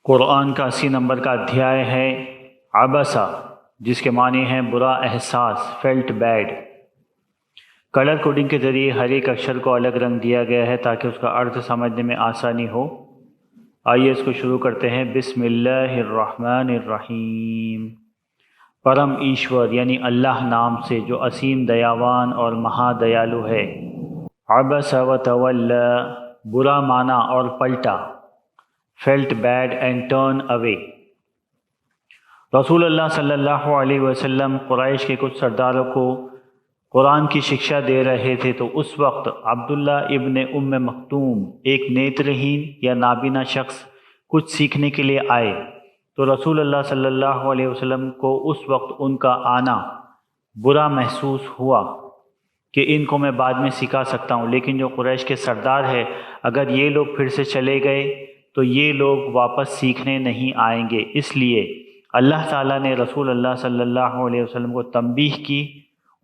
قرآن کا 80 نمبر کا ادھیائے ہے عبسہ، جس کے معنی ہیں برا احساس، فیلٹ بیڈ۔ کلر کوڈنگ کے ذریعے ہر ایک اکشر کو الگ رنگ دیا گیا ہے تاکہ اس کا ارتھ سمجھنے میں آسانی ہو۔ آئیے اس کو شروع کرتے ہیں۔ بسم اللہ الرحمن الرحیم۔ پرم ایشور یعنی اللہ نام سے جو اسیم دیاوان اور مہا دیالو ہے۔ عبس و تولی، برا مانا اور پلٹا، felt bad and turned away۔ رسول اللہ صلی اللہ علیہ وسلم قریش کے کچھ سرداروں کو قرآن کی شکشا دے رہے تھے تو اس وقت عبداللہ ابن ام مکتوم، ایک نیترہین یا نابینا شخص، کچھ سیکھنے کے لیے آئے تو رسول اللہ صلی اللہ علیہ وسلم کو اس وقت ان کا آنا برا محسوس ہوا کہ ان کو میں بعد میں سکھا سکتا ہوں، لیکن جو قریش کے سردار ہے، اگر یہ لوگ پھر سے چلے گئے تو یہ لوگ واپس سیکھنے نہیں آئیں گے۔ اس لیے اللہ تعالیٰ نے رسول اللہ صلی اللہ علیہ وسلم کو تنبیہ کی،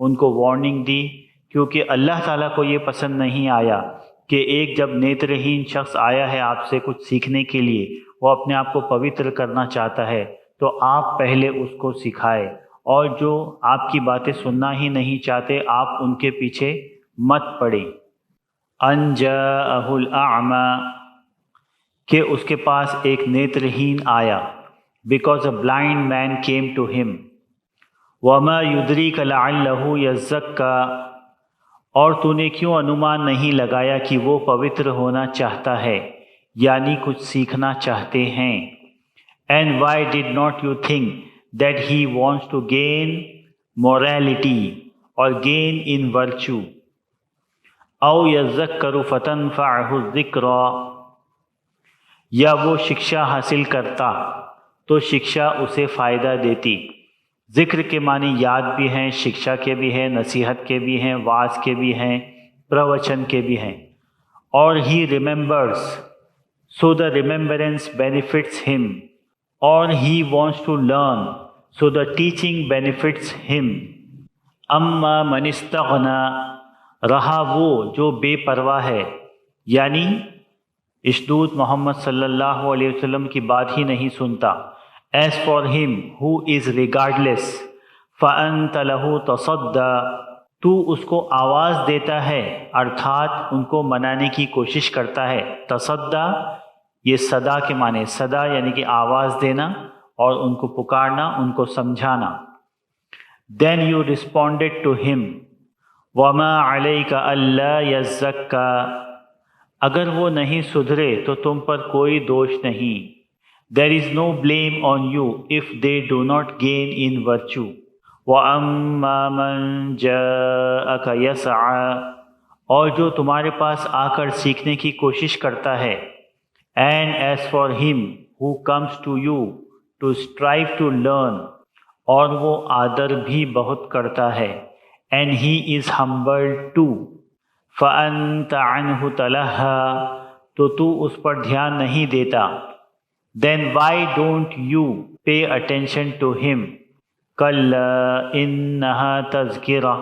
ان کو وارننگ دی، کیونکہ اللہ تعالیٰ کو یہ پسند نہیں آیا کہ ایک جب نیترہین شخص آیا ہے آپ سے کچھ سیکھنے کے لیے، وہ اپنے آپ کو پوتر کرنا چاہتا ہے، تو آپ پہلے اس کو سکھائے، اور جو آپ کی باتیں سننا ہی نہیں چاہتے آپ ان کے پیچھے مت پڑے۔ ان جاءہ الاعمی، کہ اس کے پاس ایک نیترہین آیا، because a blind man came to him. وما یدریک لعلہ یزکی، اور تو نے کیوں انومان نہیں لگایا کہ وہ پوتر ہونا چاہتا ہے، یعنی کچھ سیکھنا چاہتے ہیں۔ And why did not you think that he wants to gain morality اور گین ان ورچو، او یذکر فتنفعہ الذکریٰ، یا وہ شکشا حاصل کرتا تو شکشا اسے فائدہ دیتی۔ ذکر کے معنی یاد بھی ہیں، شکشا کے بھی ہیں، نصیحت کے بھی ہیں، واعظ کے بھی ہیں، پروچن کے بھی ہیں۔ اور ہی ریممبرس، سو دا ریممبرنس بینیفٹس ہم، اور he wants to learn, so the teaching benefits him. اما من استغنی، رہا وہ جو بے پرواہ ہے، یعنی اشدود محمد صلی اللہ علیہ وسلم کی بات ہی نہیں سنتا۔ As for him who is regardless، فَأَنْتَ لَهُ تَصَدَّى، تو اس کو آواز دیتا ہے، ارتھات ان کو منانے کی کوشش کرتا ہے۔ تصدّی یہ صدا کے معنی، صدا یعنی کہ آواز دینا اور ان کو پکارنا، ان کو سمجھانا۔ Then you responded to him، وَمَا عَلَيْكَ أَلَّا يَزَّكَّى، اگر وہ نہیں سدھرے تو تم پر کوئی دوش نہیں۔ There is no blame on you if they do not gain in virtue۔ وَأَمَّا مَنْ جَاءَكَ يَسْعَى، اور جو تمہارے پاس آ کر سیکھنے کی کوشش کرتا ہے۔ And as for him who comes to you to strive to learn، اور وہ آدر بھی بہت کرتا ہے۔ And he is humble too۔ فَأَنْتَ عَنْهُ تَلَهَّى، تو اس پر دھیان نہیں دیتا۔ Then why don't you pay attention to him؟ كَلَّا إِنَّهَا تَذْكِرَةٌ،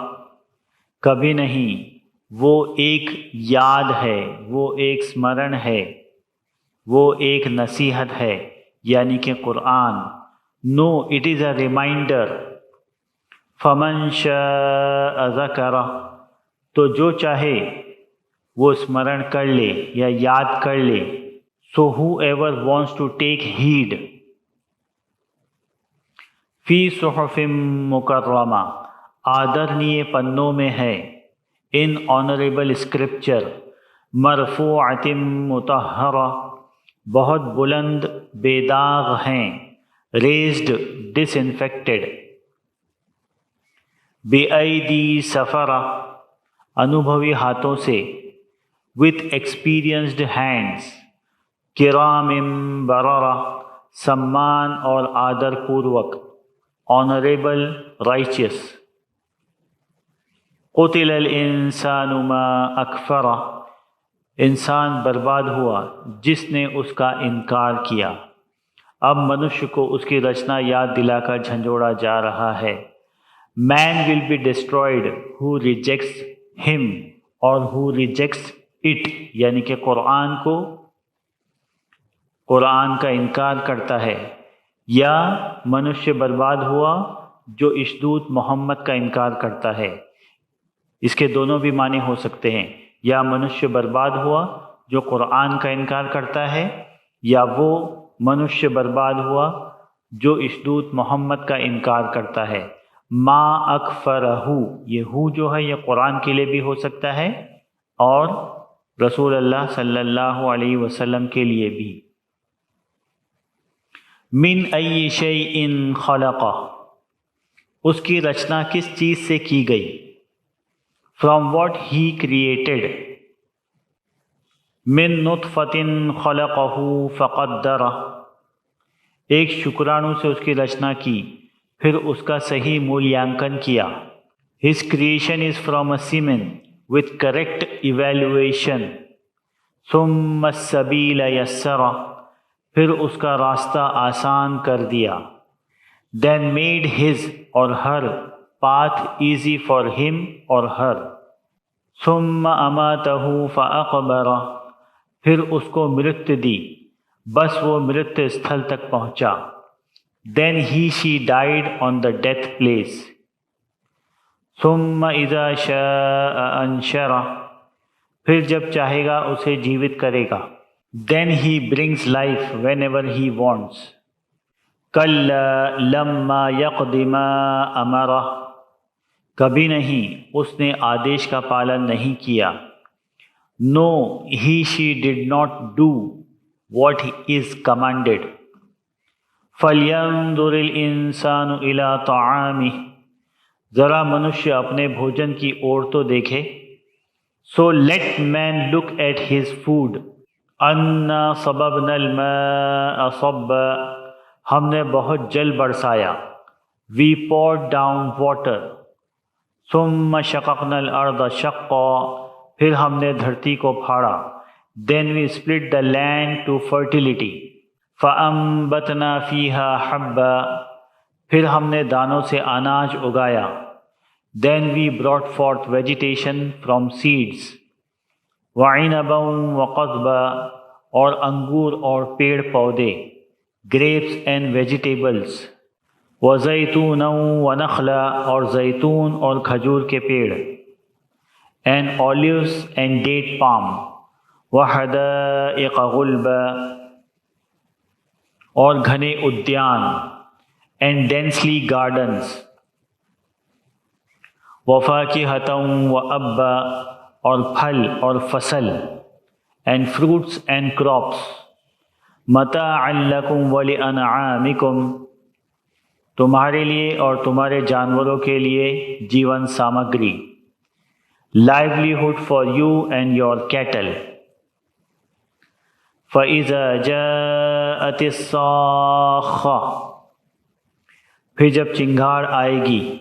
کبھی نہیں، وہ ایک یاد ہے، وہ ایک سمرن ہے، وہ ایک نصیحت ہے، یعنی کہ قرآن۔ No, it is a reminder۔ فَمَنْ شَاءَ ذَكَرَهُ، تو جو چاہے وہ اسمرن کر لے یا یاد کر لے۔ So whoever wants to take heed۔ فی صحف مکرمہ، آدرنیے پنوں میں ہے۔ ان آنریبل اسکرپچر، مرفوعۃ مطہرہ، بہت بلند بے داغ ہیں۔ ریزڈ ڈس انفیکٹڈ۔ بِأَیْدِی سفرہ، انوبھوی ہاتھوں سے۔ with experienced hands۔ کرام بررہ، سمان اور آدر پوروک۔ آنریبل، رائچیس۔ قتل الانسان ما اکفرہ، انسان برباد ہوا جس نے اس کا انکار کیا۔ اب منشیہ کو اس کی رچنا یاد دلا کر جھنجھوڑا جا رہا ہے۔ Man will be destroyed who rejects him اور who rejects it، یعنی کہ قرآن کو قرآن کا انکار کرتا ہے، یا منشیہ برباد ہوا جو اشدود محمد کا انکار کرتا ہے۔ اس کے دونوں بھی معنی ہو سکتے ہیں، یا منشیہ برباد ہوا جو قرآن کا انکار کرتا ہے، یا وہ منشیہ برباد ہوا جو اشدود محمد کا انکار کرتا ہے۔ ما اکفرہ، یہ ہو جو ہے یہ قرآن کے لیے بھی ہو سکتا ہے اور رسول اللہ صلی اللہ علیہ وسلم کے لیے بھی۔ من ای شیء خلقہ، اس کی رچنا کس چیز سے کی گئی؟ From what he created. من نطفۃ خلقہ فقدرہ، ایک شکرانو سے اس کی رچنا کی پھر اس کا صحیح مولیانکن کیا۔ His creation is from a semen with correct evaluation. ثم السبیل یسرہ، پھر اس کا راستہ آسان کر دیا۔ Then made his or her path easy for him or her. ثم اماتہ فاقبرہ، پھر اس کو مرت دی، بس وہ مرت استھل تک پہنچا۔ Then she died on the death place. ثم اذا شاء انشرہ، پھر جب چاہے گا اسے جیوت کرے گا۔ Then he brings life whenever he wants. کلا لما یقض ما امرہ، کبھی نہیں اس نے آدیش کا پالن نہیں کیا۔ No, she did not do what is commanded. فَلْيَنْظُرِ الْإِنسَانُ إِلَىٰ طَعَامِهِ، ذرا منشیہ اپنے بھوجن کی اور تو دیکھے۔ So let man look at his food. أَنَّا صَبَبْنَا الْمَاءَ صَبًّا، ہم نے بہت جل برسایا۔ We poured down water. ثُمَّ شَقَقْنَا الْأَرْضَ شَقًّا، پھر ہم نے دھرتی کو پھاڑا۔ Then we split the land to fertility. فَأَنبَتْنَا فِيهَا حَبًّا، پھر ہم نے دانوں سے اناج اگایا۔ Then we brought forth vegetation from seeds. وَعِنَبًا وَقَضْبًا، اور انگور اور پیڑ پودے، grapes and vegetables. وَزَيْتُونًا وَنَخْلًا، اور زیتون اور کھجور کے پیڑ۔ And olives and date palm. وَحَدَائِقَ غُلْبًا، اور گھنے ادیان۔ And densely gardens. وَفَاكِهَةً وَأَبًّا، اور پھل اور فصل۔ And fruits and crops. مَتَاعًا لَكُمْ وَلِأَنْعَامِكُمْ، تمہارے لیے اور تمہارے جانوروں کے لیے جیون سامگری۔ livelihood for you and your cattle. فَإِذَا جَاءَتِ الصَّاخَّةُ، پھر جب چنگھاڑ آئے گی۔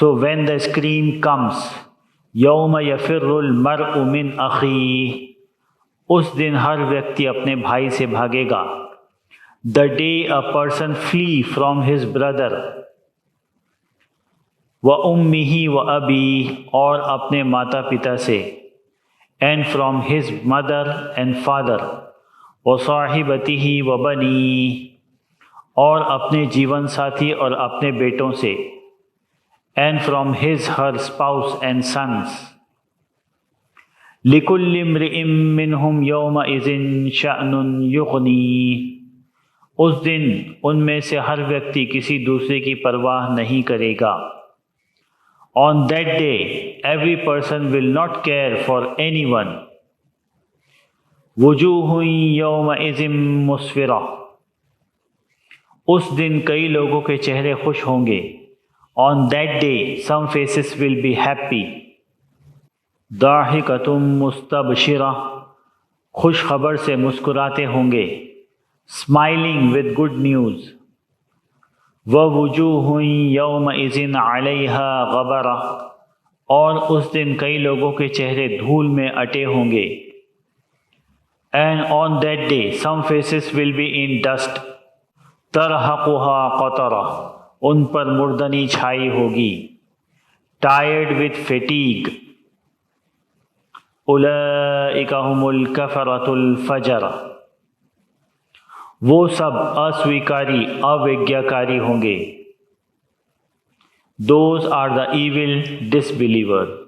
So when the scream comes، يَوْمَ يَفِرُّ الْمَرْءُ مِنْ أَخِيهِ، اس دن ہر ویکتی اپنے بھائی سے بھاگے گا۔ The day a person flee from his brother، وَأُمِّهِ وَأَبِيهِ، اور اپنے ماتا پتا سے، and from his mother and father، وَصَاحِبَتِهِ وَبَنِيهِ، اور اپنے جیون ساتھی اور اپنے بیٹوں سے، and from his her spouse and sons۔ لِكُلِّ امْرِئٍ مِّنْهُمْ يَوْمَئِذٍ شَأْنٌ يُغْنِيهِ، اس دن ان میں سے ہر ویکتی کسی دوسرے کی پرواہ نہیں کرے گا۔ On that day, every person will not care for anyone. وجوہ یومئذ مسفرہ، اس دن کئی لوگوں کے چہرے خوش ہوں گے۔ On that day, some faces will be happy. ضاحکۃ مستبشرہ، خوش خبر سے مسکراتے ہوں گے۔ Smiling with good news. وَوُجُوهٌ يَوْمَئِذٍ عَلَيْهَا غَبَرَةٌ، اور اس دن کئی لوگوں کے چہرے دھول میں اٹے ہوں گے۔ And on that day some faces will be in dust. تَرْهَقُهَا قَطَرَةٌ، ان پر مردنی چھائی ہوگی۔ Tired with fatigue. أُولَئِكَ هُمُ الْكَفَرَةُ الْفَجَرَةُ، وہ سب اسویکاری اویگیاکاری ہوں گے. Those are the evil disbeliever.